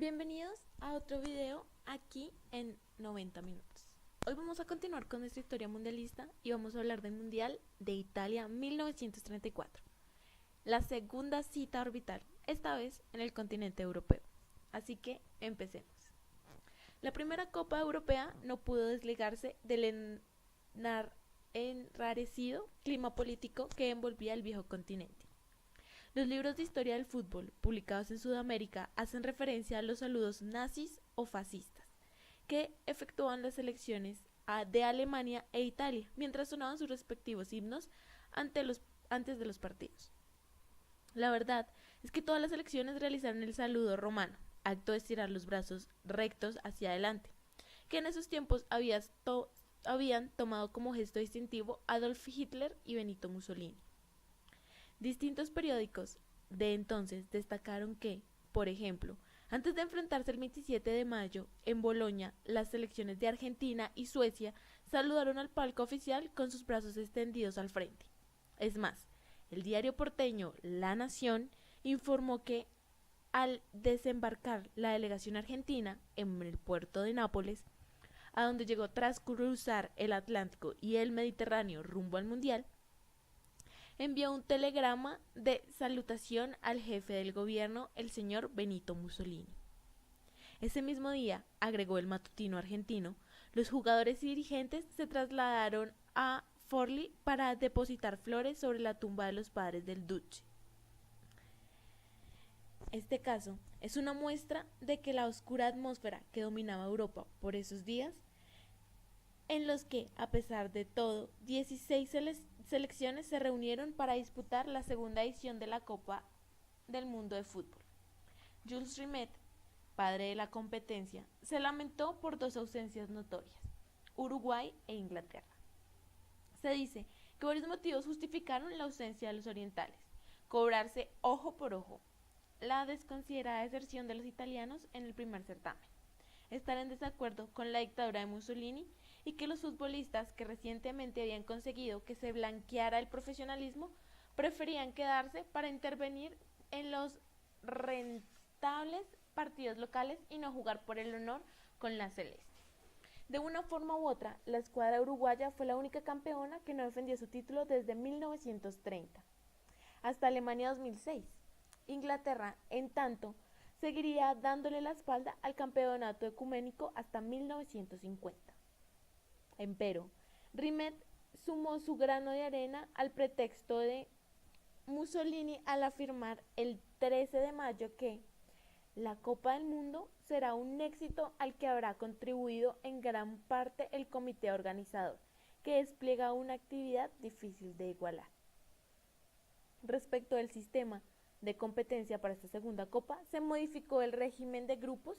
Bienvenidos a otro video aquí en 90 minutos. Hoy vamos a continuar con nuestra historia mundialista y vamos a hablar del Mundial de Italia 1934, la segunda cita orbital, esta vez en el continente europeo. Así que empecemos. La primera Copa Europea no pudo desligarse del enrarecido clima político que envolvía el viejo continente. Los libros de historia del fútbol, publicados en Sudamérica, hacen referencia a los saludos nazis o fascistas, que efectuaban las selecciones de Alemania e Italia, mientras sonaban sus respectivos himnos antes de los partidos. La verdad es que todas las selecciones realizaron el saludo romano, acto de estirar los brazos rectos hacia adelante, que en esos tiempos habían tomado como gesto distintivo Adolf Hitler y Benito Mussolini. Distintos periódicos de entonces destacaron que, por ejemplo, antes de enfrentarse el 27 de mayo en Bolonia, las selecciones de Argentina y Suecia saludaron al palco oficial con sus brazos extendidos al frente. Es más, el diario porteño La Nación informó que al desembarcar la delegación argentina en el puerto de Nápoles, a donde llegó tras cruzar el Atlántico y el Mediterráneo rumbo al Mundial, envió un telegrama de salutación al jefe del gobierno, el señor Benito Mussolini. Ese mismo día, agregó el matutino argentino, los jugadores y dirigentes se trasladaron a Forlì para depositar flores sobre la tumba de los padres del Duce. Este caso es una muestra de que la oscura atmósfera que dominaba Europa por esos días, en los que, a pesar de todo, 16 selecciones se reunieron para disputar la segunda edición de la Copa del Mundo de Fútbol. Jules Rimet, padre de la competencia, se lamentó por dos ausencias notorias, Uruguay e Inglaterra. Se dice que varios motivos justificaron la ausencia de los orientales: cobrarse ojo por ojo, la desconsiderada deserción de los italianos en el primer certamen, estar en desacuerdo con la dictadura de Mussolini y que los futbolistas que recientemente habían conseguido que se blanqueara el profesionalismo preferían quedarse para intervenir en los rentables partidos locales y no jugar por el honor con la celeste. De una forma u otra, la escuadra uruguaya fue la única campeona que no defendió su título desde 1930 hasta Alemania 2006. Inglaterra, en tanto, seguiría dándole la espalda al campeonato ecuménico hasta 1950. Empero, Rimet sumó su grano de arena al pretexto de Mussolini al afirmar el 13 de mayo que la Copa del Mundo será un éxito al que habrá contribuido en gran parte el comité organizador, que despliega una actividad difícil de igualar. Respecto del sistema de competencia para esta segunda Copa, se modificó el régimen de grupos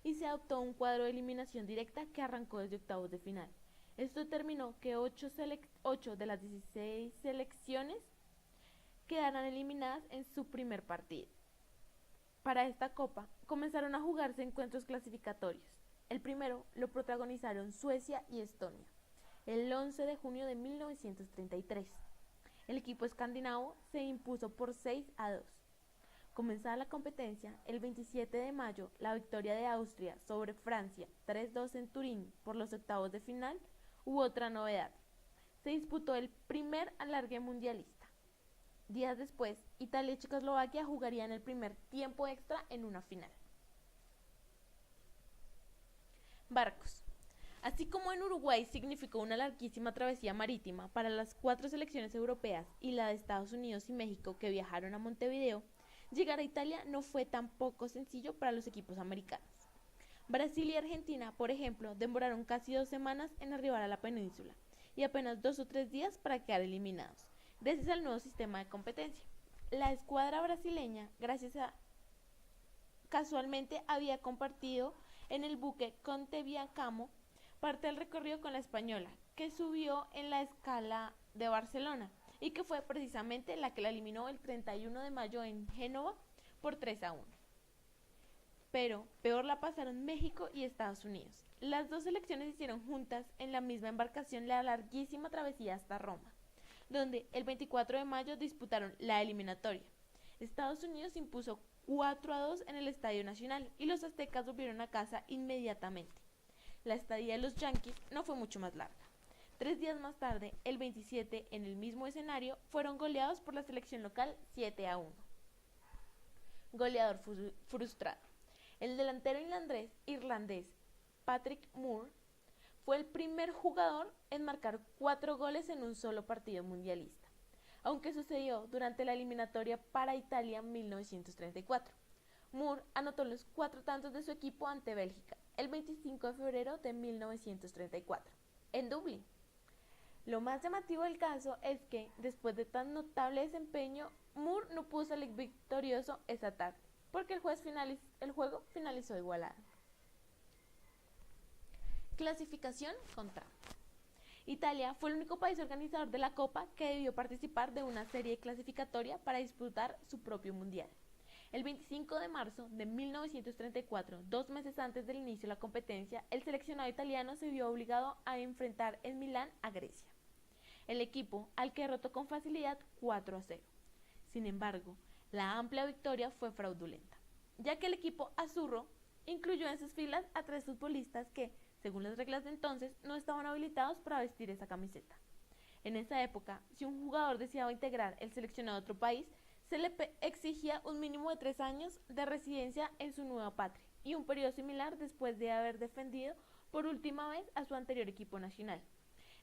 y se adoptó un cuadro de eliminación directa que arrancó desde octavos de final. Esto determinó que 8 de las 16 selecciones quedaran eliminadas en su primer partido. Para esta Copa comenzaron a jugarse encuentros clasificatorios. El primero lo protagonizaron Suecia y Estonia, el 11 de junio de 1933. El equipo escandinavo se impuso por 6-2. Comenzada la competencia, el 27 de mayo, la victoria de Austria sobre Francia 3-2 en Turín por los octavos de final. Hubo otra novedad: se disputó el primer alargue mundialista. Días después, Italia y Checoslovaquia jugarían el primer tiempo extra en una final. Barcos. Así como en Uruguay significó una larguísima travesía marítima para las 4 selecciones europeas y la de Estados Unidos y México que viajaron a Montevideo, llegar a Italia no fue tampoco sencillo para los equipos americanos. Brasil y Argentina, por ejemplo, demoraron casi 2 semanas en arribar a la península y apenas 2 o 3 días para quedar eliminados, gracias al nuevo sistema de competencia. La escuadra brasileña, casualmente había compartido en el buque Conte Viacamo parte del recorrido con la española, que subió en la escala de Barcelona y que fue precisamente la que la eliminó el 31 de mayo en Génova por 3-1. Pero peor la pasaron México y Estados Unidos. Las dos selecciones hicieron juntas en la misma embarcación la larguísima travesía hasta Roma, donde el 24 de mayo disputaron la eliminatoria. Estados Unidos impuso 4-2 en el Estadio Nacional y los aztecas volvieron a casa inmediatamente. La estadía de los Yankees no fue mucho más larga. 3 días más tarde, el 27, en el mismo escenario, fueron goleados por la selección local 7-1. Goleador frustrado. El delantero irlandés Patrick Moore fue el primer jugador en marcar 4 goles en un solo partido mundialista, aunque sucedió durante la eliminatoria para Italia en 1934. Moore anotó los 4 tantos de su equipo ante Bélgica el 25 de febrero de 1934, en Dublín. Lo más llamativo del caso es que, después de tan notable desempeño, Moore no pudo salir victorioso esa tarde, porque el juego finalizó igualado. Clasificación con trampa. Italia fue el único país organizador de la Copa que debió participar de una serie clasificatoria para disputar su propio mundial. El 25 de marzo de 1934, 2 meses antes del inicio de la competencia, el seleccionado italiano se vio obligado a enfrentar en Milán a Grecia, el equipo al que derrotó con facilidad 4-0. Sin embargo, la amplia victoria fue fraudulenta, ya que el equipo azurro incluyó en sus filas a 3 futbolistas que, según las reglas de entonces, no estaban habilitados para vestir esa camiseta. En esa época, si un jugador deseaba integrar el seleccionado de otro país, se le exigía un mínimo de 3 años de residencia en su nueva patria y un periodo similar después de haber defendido por última vez a su anterior equipo nacional.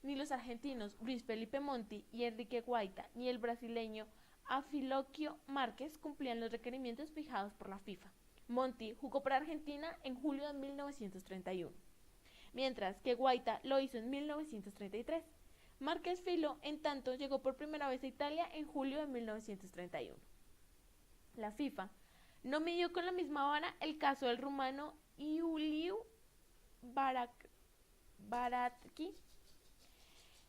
Ni los argentinos Luis Felipe Monti y Enrique Guaita, ni el brasileño Afilocchio Márquez cumplían los requerimientos fijados por la FIFA. Monti jugó para Argentina en julio de 1931, mientras que Guaita lo hizo en 1933. Márquez Filo, en tanto, llegó por primera vez a Italia en julio de 1931. La FIFA no midió con la misma vara el caso del rumano Iuliu Baratki.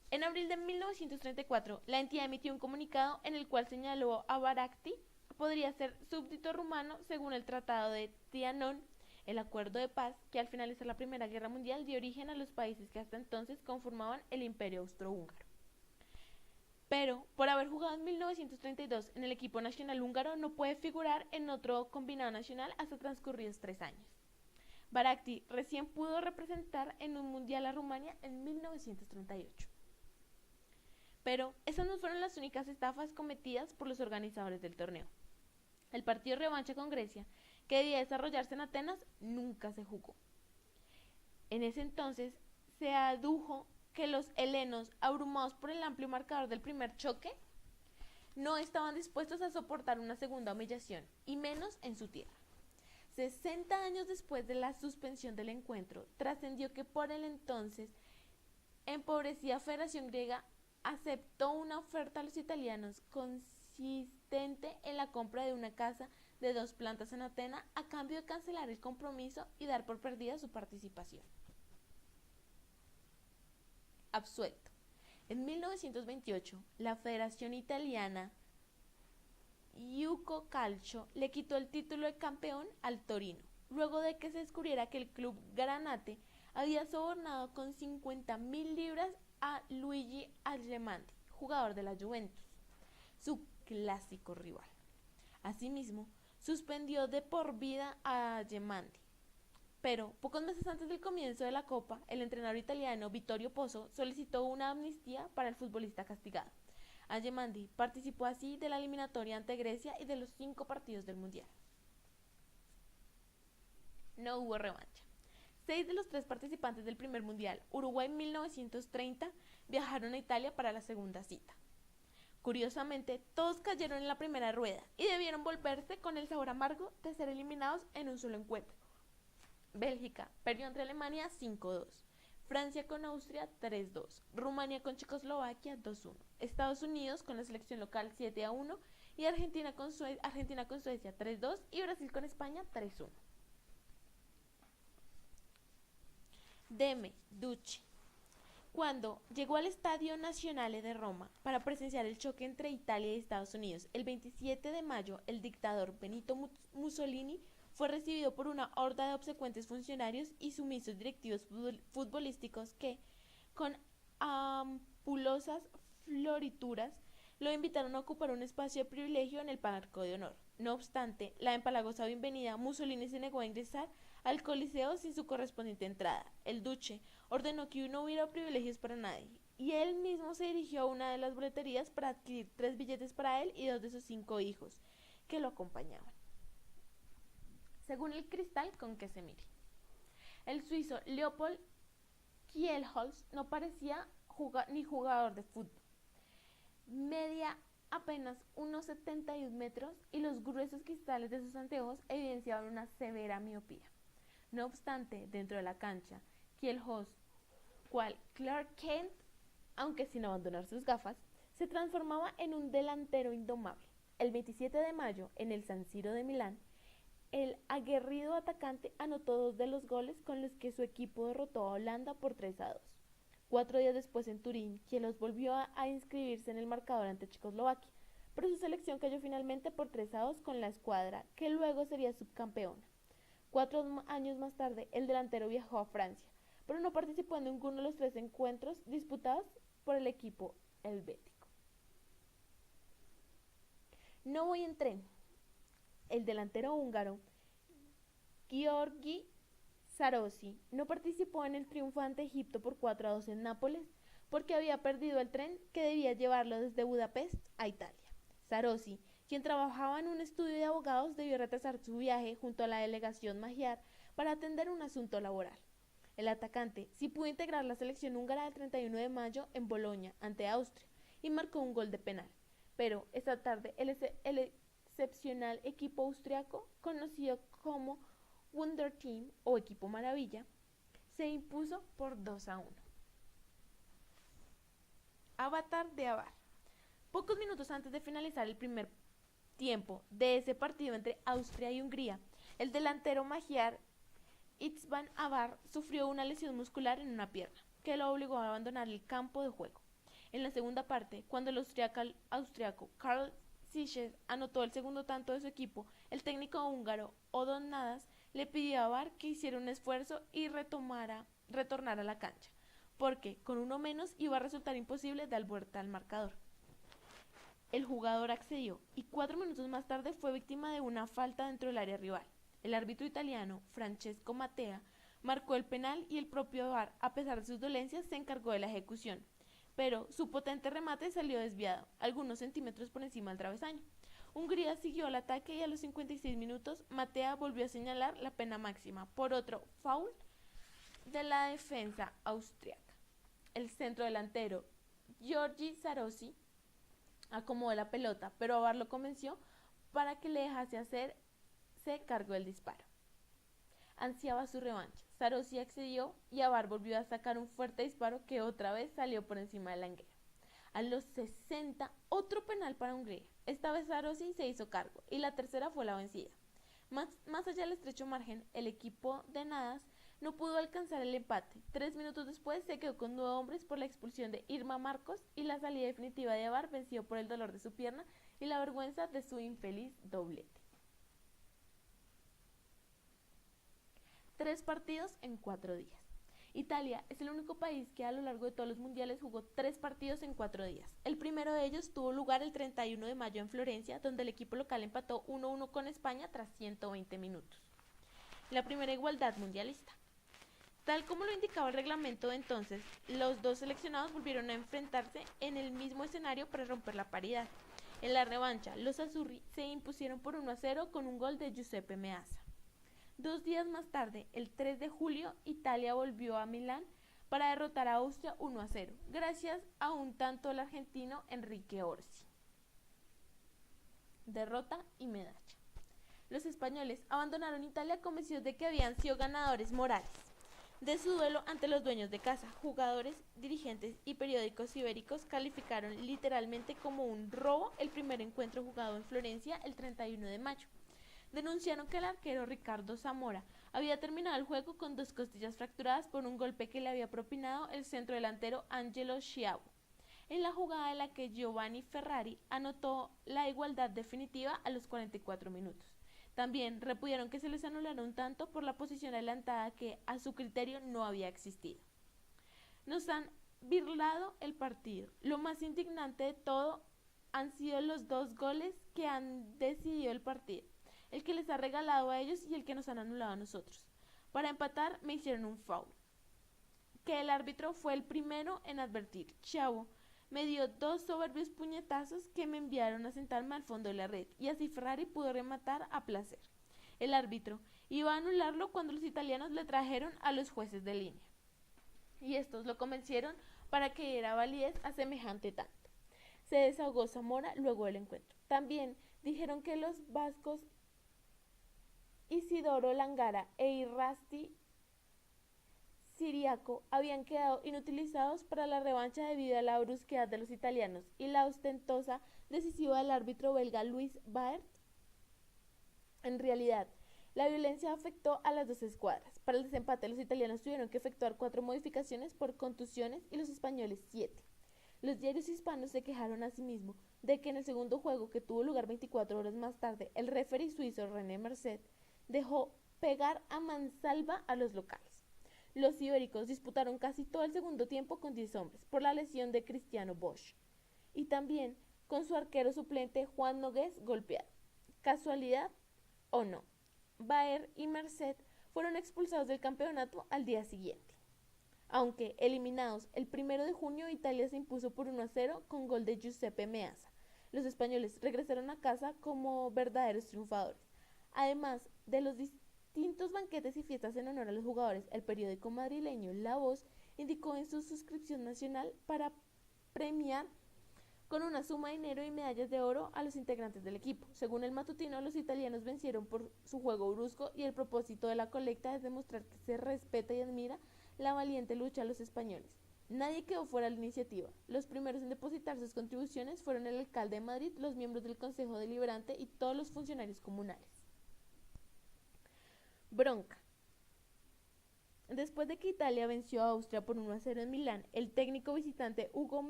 En abril de 1934, la entidad emitió un comunicado en el cual señaló a Baratki podría ser súbdito rumano según el Tratado de Trianon, el acuerdo de paz que al finalizar la Primera Guerra Mundial dio origen a los países que hasta entonces conformaban el Imperio Austrohúngaro. Pero, por haber jugado en 1932 en el equipo nacional húngaro, no puede figurar en otro combinado nacional hasta transcurridos 3 años. Baratki recién pudo representar en un mundial a Rumania en 1938. Pero esas no fueron las únicas estafas cometidas por los organizadores del torneo. El partido de revancha con Grecia, que debía desarrollarse en Atenas, nunca se jugó. En ese entonces se adujo que los helenos, abrumados por el amplio marcador del primer choque, no estaban dispuestos a soportar una segunda humillación, y menos en su tierra. 60 años después de la suspensión del encuentro, trascendió que por el entonces empobrecida Federación Griega aceptó una oferta a los italianos consistente en la compra de una casa de 2 plantas en Atenas a cambio de cancelar el compromiso y dar por perdida su participación. Absuelto. En 1928, la Federación Italiana Iuco Calcio le quitó el título de campeón al Torino, luego de que se descubriera que el club Granate había sobornado con 50.000 libras a Luigi Argemandi, jugador de la Juventus, su clásico rival. Asimismo, suspendió de por vida a Argemandi. Pero, pocos meses antes del comienzo de la Copa, el entrenador italiano Vittorio Pozzo solicitó una amnistía para el futbolista castigado. Argemandi participó así de la eliminatoria ante Grecia y de los 5 partidos del Mundial. No hubo revancha. 6 de los 3 participantes del primer Mundial, Uruguay en 1930, viajaron a Italia para la segunda cita. Curiosamente, todos cayeron en la primera rueda y debieron volverse con el sabor amargo de ser eliminados en un solo encuentro. Bélgica perdió ante Alemania 5-2, Francia con Austria 3-2, Rumania con Checoslovaquia 2-1, Estados Unidos con la selección local 7-1 y Argentina con Suecia 3-2 y Brasil con España 3-1. Deme Ducci. Cuando llegó al Estadio Nazionale de Roma para presenciar el choque entre Italia y Estados Unidos el 27 de mayo, el dictador Benito Mussolini fue recibido por una horda de obsecuentes funcionarios y sumisos directivos futbolísticos que, con ampulosas florituras, lo invitaron a ocupar un espacio de privilegio en el palco de honor, No obstante, la empalagosa bienvenida, Mussolini se negó a ingresar al Coliseo sin su correspondiente entrada. El duce ordenó que no hubiera privilegios para nadie, y él mismo se dirigió a una de las boleterías para adquirir 3 billetes para él y 2 de sus 5 hijos, que lo acompañaban. Según el cristal con que se mire. El suizo Leopold Kielholz no parecía ni jugador de fútbol. Media apenas unos 71 metros y los gruesos cristales de sus anteojos evidenciaban una severa miopía. No obstante, dentro de la cancha, Kielholz, cual Clark Kent, aunque sin abandonar sus gafas, se transformaba en un delantero indomable. El 27 de mayo, en el San Siro de Milán, el aguerrido atacante anotó 2 de los goles con los que su equipo derrotó a Holanda por 3-2. 4 días después en Turín, Kielholz volvió a inscribirse en el marcador ante Checoslovaquia, pero su selección cayó finalmente por 3-2 con la escuadra, que luego sería subcampeona. 4 años más tarde, el delantero viajó a Francia, pero no participó en ninguno de los 3 encuentros disputados por el equipo helvético. No voy en tren. El delantero húngaro György Sarosi no participó en el triunfo ante Egipto por 4-2 en Nápoles porque había perdido el tren que debía llevarlo desde Budapest a Italia. Sarosi, quien trabajaba en un estudio de abogados, debió retrasar su viaje junto a la delegación magiar para atender un asunto laboral. El atacante sí pudo integrar la selección húngara del 31 de mayo en Bolonia ante Austria y marcó un gol de penal, pero esta tarde el excepcional equipo austriaco, conocido como Wonder Team o Equipo Maravilla, se impuso por 2-1. Avatar de Avar. Pocos minutos antes de finalizar el primer tiempo de ese partido entre Austria y Hungría, el delantero magiar István Avar sufrió una lesión muscular en una pierna, que lo obligó a abandonar el campo de juego. En la segunda parte, cuando el austriaco Karl Sischer anotó el segundo tanto de su equipo, el técnico húngaro Odon Nadas le pidió a Avar que hiciera un esfuerzo y retornara a la cancha, porque con uno menos iba a resultar imposible dar vuelta al marcador. El jugador accedió y 4 minutos más tarde fue víctima de una falta dentro del área rival. El árbitro italiano Francesco Mattea marcó el penal y el propio Avar, a pesar de sus dolencias, se encargó de la ejecución, pero su potente remate salió desviado, algunos centímetros por encima del travesaño. Hungría siguió el ataque y a los 56 minutos Mattea volvió a señalar la pena máxima por otro foul de la defensa austriaca. El centro delantero György Sarosi acomodó la pelota, pero Avar lo convenció para que le dejase hacerse cargo del disparo. Ansiaba su revancha. Sarosi accedió y Avar volvió a sacar un fuerte disparo que otra vez salió por encima del larguero. A los 60, otro penal para Hungría. Esta vez Sarosi se hizo cargo y la tercera fue la vencida. Más allá del estrecho margen, el equipo de Nadas no pudo alcanzar el empate. 3 minutos después se quedó con 9 hombres por la expulsión de Irma Marcos y la salida definitiva de Avar, vencido por el dolor de su pierna y la vergüenza de su infeliz doblete. 3 partidos en 4 días. Italia es el único país que a lo largo de todos los mundiales jugó 3 partidos en 4 días. El primero de ellos tuvo lugar el 31 de mayo en Florencia, donde el equipo local empató 1-1 con España tras 120 minutos. La primera igualdad mundialista. Tal como lo indicaba el reglamento de entonces, los dos seleccionados volvieron a enfrentarse en el mismo escenario para romper la paridad. En la revancha, los azzurri se impusieron por 1-0 con un gol de Giuseppe Meazza. 2 días más tarde, el 3 de julio, Italia volvió a Milán para derrotar a Austria 1-0, gracias a un tanto del argentino Enrique Orsi. Derrota y medalla. Los españoles abandonaron Italia convencidos de que habían sido ganadores morales de su duelo ante los dueños de casa. Jugadores, dirigentes y periódicos ibéricos calificaron literalmente como un robo el primer encuentro jugado en Florencia el 31 de mayo. Denunciaron que el arquero Ricardo Zamora había terminado el juego con 2 costillas fracturadas por un golpe que le había propinado el centrodelantero Angelo Schiavo, en la jugada en la que Giovanni Ferrari anotó la igualdad definitiva a los 44 minutos. También repudiaron que se les anulara un tanto por la posición adelantada que, a su criterio, no había existido. Nos han birlado el partido. Lo más indignante de todo han sido los 2 goles que han decidido el partido, el que les ha regalado a ellos y el que nos han anulado a nosotros. Para empatar me hicieron un foul, que el árbitro fue el primero en advertir. Chavo me dio 2 soberbios puñetazos que me enviaron a sentarme al fondo de la red, y así Ferrari pudo rematar a placer. El árbitro iba a anularlo cuando los italianos le trajeron a los jueces de línea, y estos lo convencieron para que diera validez a semejante tanto. Se desahogó Zamora luego del encuentro. También dijeron que los vascos Isidoro Langara e Irrasti Siriaco habían quedado inutilizados para la revancha debido a la brusquedad de los italianos y la ostentosa decisiva del árbitro belga Louis Baert. En realidad, la violencia afectó a las dos escuadras. Para el desempate, los italianos tuvieron que efectuar 4 modificaciones por contusiones y los españoles 7. Los diarios hispanos se quejaron asimismo de que en el segundo juego, que tuvo lugar 24 horas más tarde, el referee suizo René Merced dejó pegar a mansalva a los locales. Los ibéricos disputaron casi todo el segundo tiempo con 10 hombres por la lesión de Cristiano Bosch y también con su arquero suplente Juan Nogués golpeado. ¿Casualidad o no? Baer y Merced fueron expulsados del campeonato al día siguiente. Aunque eliminados el 1 de junio, Italia se impuso por 1-0 con gol de Giuseppe Meazza. Los españoles regresaron a casa como verdaderos triunfadores. Además de los distintos banquetes y fiestas en honor a los jugadores, el periódico madrileño La Voz indicó en su suscripción nacional para premiar con una suma de dinero y medallas de oro a los integrantes del equipo. Según el matutino, los italianos vencieron por su juego brusco y el propósito de la colecta es demostrar que se respeta y admira la valiente lucha de los españoles. Nadie quedó fuera de la iniciativa. Los primeros en depositar sus contribuciones fueron el alcalde de Madrid, los miembros del Consejo Deliberante y todos los funcionarios comunales. Bronca. Después de que Italia venció a Austria por 1-0 en Milán, el técnico visitante Hugo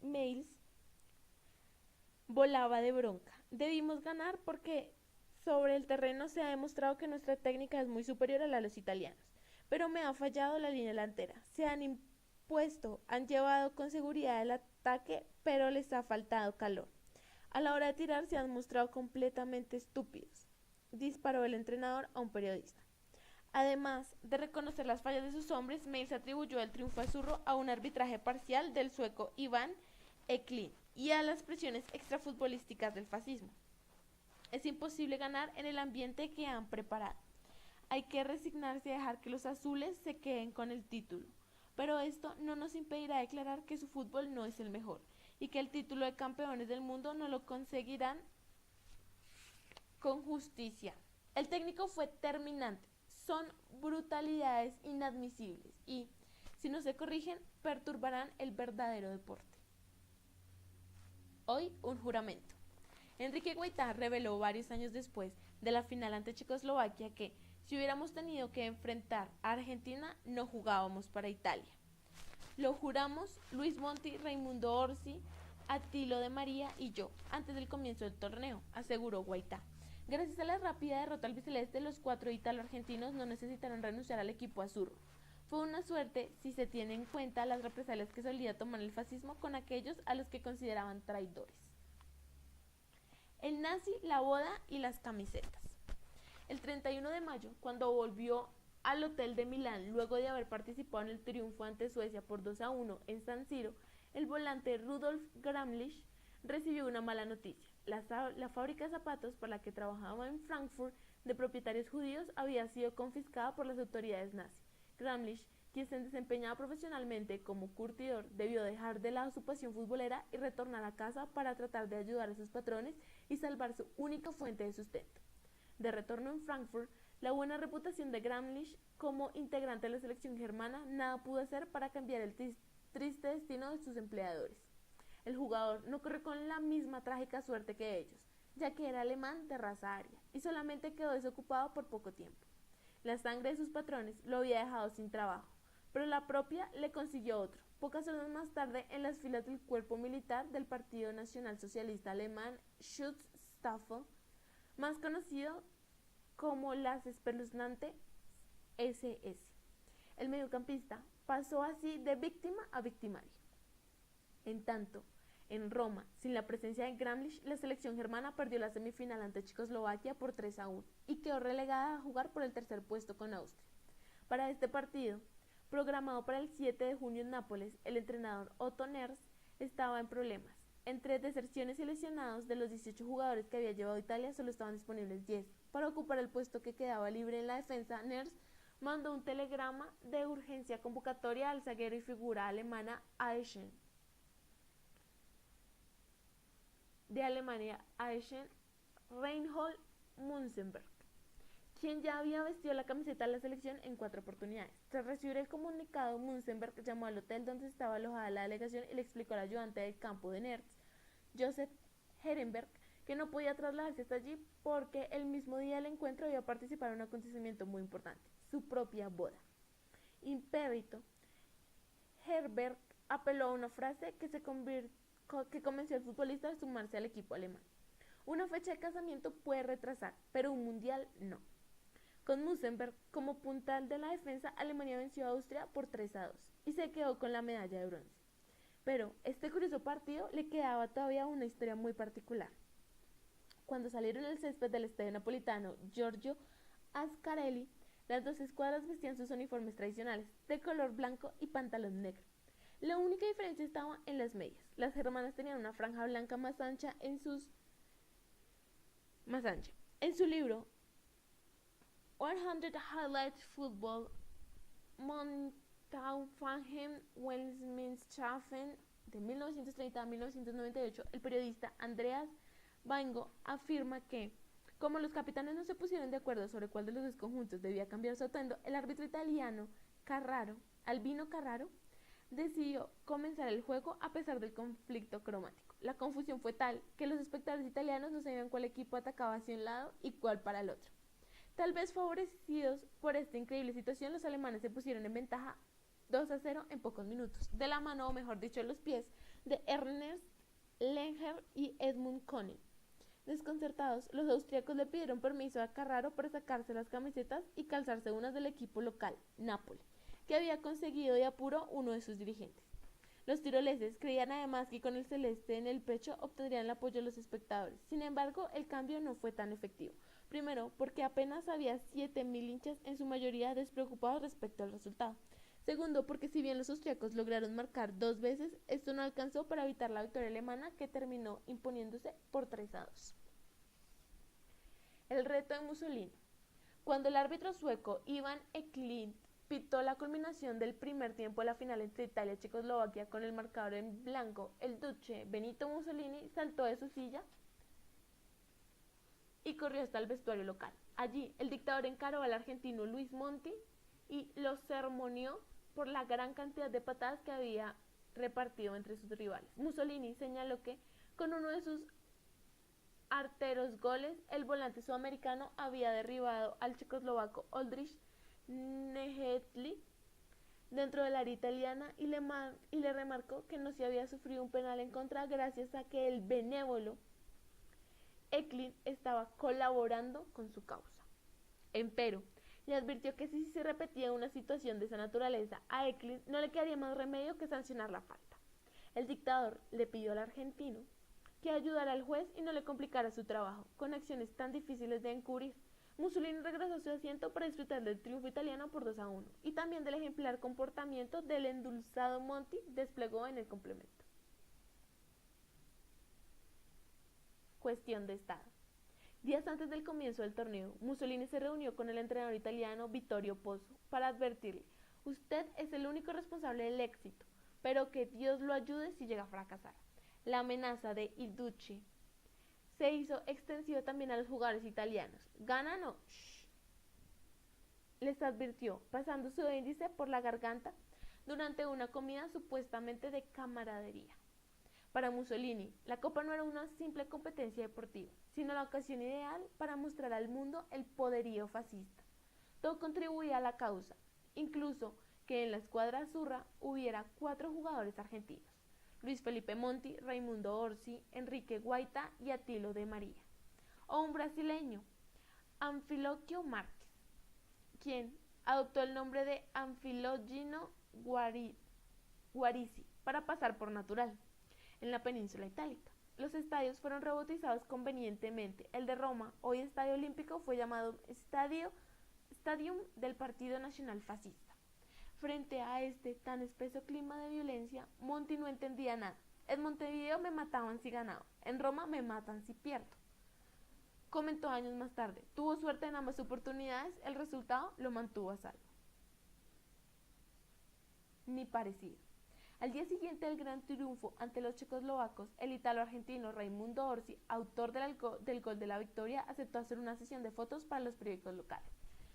Meils volaba de bronca. Debimos ganar porque sobre el terreno se ha demostrado que nuestra técnica es muy superior a la de los italianos, pero me ha fallado la línea delantera. Se han impuesto, han llevado con seguridad el ataque, pero les ha faltado calor. A la hora de tirar se han mostrado completamente estúpidos, disparó el entrenador a un periodista. Además de reconocer las fallas de sus hombres, Meils atribuyó el triunfo azurro a un arbitraje parcial del sueco Iván Eklund y a las presiones extrafutbolísticas del fascismo. Es imposible ganar en el ambiente que han preparado. Hay que resignarse y dejar que los azules se queden con el título, pero esto no nos impedirá declarar que su fútbol no es el mejor y que el título de campeones del mundo no lo conseguirán con justicia. El técnico fue terminante. Son brutalidades inadmisibles y, si no se corrigen, perturbarán el verdadero deporte. Hoy, un juramento. Enrique Guaitá reveló varios años después de la final ante Checoslovaquia que, si hubiéramos tenido que enfrentar a Argentina, no jugábamos para Italia. Lo juramos Luis Monti, Raimundo Orsi, Attilio de María y yo, antes del comienzo del torneo, aseguró Guaitá. Gracias a la rápida derrota albiceleste, los 4 italo-argentinos no necesitaron renunciar al equipo azurro. Fue una suerte si se tiene en cuenta las represalias que solía tomar el fascismo con aquellos a los que consideraban traidores. El nazi, la boda y las camisetas. El 31 de mayo, cuando volvió al hotel de Milán luego de haber participado en el triunfo ante Suecia por 2-1 en San Siro, el volante Rudolf Gramlich recibió una mala noticia. La fábrica de zapatos para la que trabajaba en Frankfurt de propietarios judíos había sido confiscada por las autoridades nazis. Gramlich, quien se desempeñaba profesionalmente como curtidor, debió dejar de lado su pasión futbolera y retornar a casa para tratar de ayudar a sus patrones y salvar su única fuente de sustento. De retorno en Frankfurt, la buena reputación de Gramlich como integrante de la selección germana nada pudo hacer para cambiar el triste destino de sus empleadores. El jugador no corrió con la misma trágica suerte que ellos, ya que era alemán de raza aria y solamente quedó desocupado por poco tiempo. La sangre de sus patrones lo había dejado sin trabajo, pero la propia le consiguió otro, pocas horas más tarde en las filas del cuerpo militar del Partido Nacional Socialista Alemán Schutzstaffel, más conocido como las espeluznante SS. El mediocampista pasó así de víctima a victimario. En tanto, En Roma, sin la presencia de Gramlich, la selección germana perdió la semifinal ante Checoslovaquia por 3-1 y quedó relegada a jugar por el tercer puesto con Austria. Para este partido, programado para el 7 de junio en Nápoles, el entrenador Otto Nerz estaba en problemas. Entre deserciones y lesionados, de los 18 jugadores que había llevado Italia, solo estaban disponibles 10. Para ocupar el puesto que quedaba libre en la defensa, Nerz mandó un telegrama de urgencia convocatoria al zaguero y figura alemana Aichen. De Alemania, Aichen Reinhold Münzenberg, quien ya había vestido la camiseta de la selección en 4 oportunidades. Tras recibir el comunicado, Münzenberg llamó al hotel donde estaba alojada la delegación y le explicó al ayudante del campo de Nerz, Joseph Herenberg, que no podía trasladarse hasta allí porque el mismo día del encuentro iba a participar en un acontecimiento muy importante, su propia boda. Impérito, Herberg apeló a una frase que convenció al futbolista a sumarse al equipo alemán. Una fecha de casamiento puede retrasar, pero un mundial no. Con Münzenberg como puntal de la defensa, Alemania venció a Austria por 3-2 y se quedó con la medalla de bronce. Pero este curioso partido le quedaba todavía una historia muy particular. Cuando salieron al césped del estadio napolitano Giorgio Ascarelli, las dos escuadras vestían sus uniformes tradicionales, de color blanco y pantalón negro. La única diferencia estaba en las medias. Las germanas tenían una franja blanca más ancha. En su libro 100 Highlights Football Montaufnahmen Weltmeisterschaften de 1930 a 1998, el periodista Andreas Baingo afirma que, como los capitanes no se pusieron de acuerdo sobre cuál de los dos conjuntos debía cambiar su atuendo, el árbitro italiano Albino Carraro, decidió comenzar el juego a pesar del conflicto cromático. La confusión fue tal que los espectadores italianos no sabían cuál equipo atacaba hacia un lado y cuál para el otro. Tal vez favorecidos por esta increíble situación, los alemanes se pusieron en ventaja 2-0 en pocos minutos, de la mano, o mejor dicho, los pies de Ernst Lenger y Edmund Koning. Desconcertados, los austríacos le pidieron permiso a Carraro para sacarse las camisetas y calzarse unas del equipo local, Napoli, que había conseguido de apuro uno de sus dirigentes. Los tiroleses creían además que con el celeste en el pecho obtendrían el apoyo de los espectadores. Sin embargo, el cambio no fue tan efectivo. Primero, porque apenas había 7.000 hinchas, en su mayoría despreocupados respecto al resultado. Segundo, porque si bien los austriacos lograron marcar 2 veces, esto no alcanzó para evitar la victoria alemana, que terminó imponiéndose por 3-2. El reto de Mussolini. Cuando el árbitro sueco Ivan Eklund pitó la culminación del primer tiempo de la final entre Italia y Checoslovaquia con el marcador en blanco, el duce Benito Mussolini saltó de su silla y corrió hasta el vestuario local. Allí, el dictador encaró al argentino Luis Monti y lo sermoneó por la gran cantidad de patadas que había repartido entre sus rivales. Mussolini señaló que, con uno de sus arteros goles, el volante sudamericano había derribado al checoslovaco Oldrich Nejedly dentro del área italiana y le remarcó que no se había sufrido un penal en contra gracias a que el benévolo Eklund estaba colaborando con su causa. Empero, le advirtió que si se repetía una situación de esa naturaleza, a Eklund no le quedaría más remedio que sancionar la falta. El dictador le pidió al argentino que ayudara al juez y no le complicara su trabajo con acciones tan difíciles de encubrir. Mussolini regresó a su asiento para disfrutar del triunfo italiano por 2-1 y también del ejemplar comportamiento del endulzado Monti desplegó en el complemento. Cuestión de Estado. Días antes del comienzo del torneo, Mussolini se reunió con el entrenador italiano Vittorio Pozzo para advertirle: usted es el único responsable del éxito, pero que Dios lo ayude si llega a fracasar. La amenaza de Il Duce se hizo extensiva también a los jugadores italianos. ¿Ganan o? Shh, les advirtió, pasando su índice por la garganta durante una comida supuestamente de camaradería. Para Mussolini, la Copa no era una simple competencia deportiva, sino la ocasión ideal para mostrar al mundo el poderío fascista. Todo contribuía a la causa, incluso que en la escuadra azurra hubiera 4 jugadores argentinos: Luis Felipe Monti, Raimundo Orsi, Enrique Guaita y Attilio de María, o un brasileño, Anfilocchio Márquez, quien adoptó el nombre de Anfilogino Guarisi para pasar por natural. en la península itálica. Los estadios fueron rebautizados convenientemente. El de Roma, hoy Estadio Olímpico, fue llamado Stadium del Partido Nacional Fascista. Frente a este tan espeso clima de violencia, Monti no entendía nada. En Montevideo me mataban si ganaba, en Roma me matan si pierdo. Comentó años más tarde, tuvo suerte en ambas oportunidades, el resultado lo mantuvo a salvo. Ni parecido. Al día siguiente del gran triunfo ante los checoslovacos, el italo-argentino Raimundo Orsi, autor del gol de la victoria, aceptó hacer una sesión de fotos para los periódicos locales.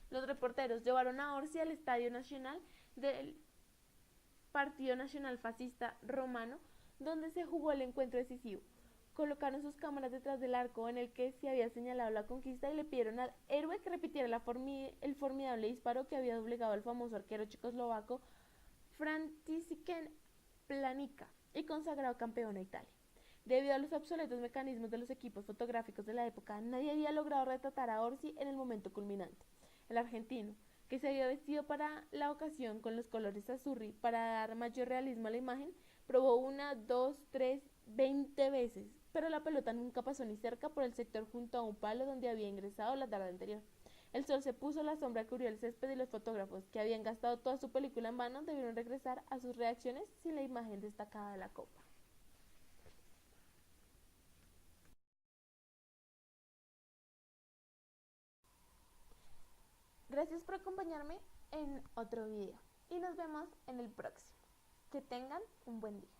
Los reporteros llevaron a Orsi al Estadio Nacional del Partido Nacional Fascista Romano, donde se jugó el encuentro decisivo. Colocaron sus cámaras detrás del arco en el que se había señalado la conquista y le pidieron al héroe que repitiera el formidable disparo que había doblegado al famoso arquero checoslovaco František Planica y consagrado campeón a Italia. Debido a los obsoletos mecanismos de los equipos fotográficos de la época, nadie había logrado retratar a Orsi en el momento culminante. El argentino, que se había vestido para la ocasión con los colores azurri para dar mayor realismo a la imagen, probó 1, 2, 3, 20 veces, pero la pelota nunca pasó ni cerca por el sector junto a un palo donde había ingresado la tarde anterior. El sol se puso, la sombra cubrió el césped y los fotógrafos, que habían gastado toda su película en vano, debieron regresar a sus reacciones sin la imagen destacada de la copa. Gracias por acompañarme en otro video y nos vemos en el próximo. Que tengan un buen día.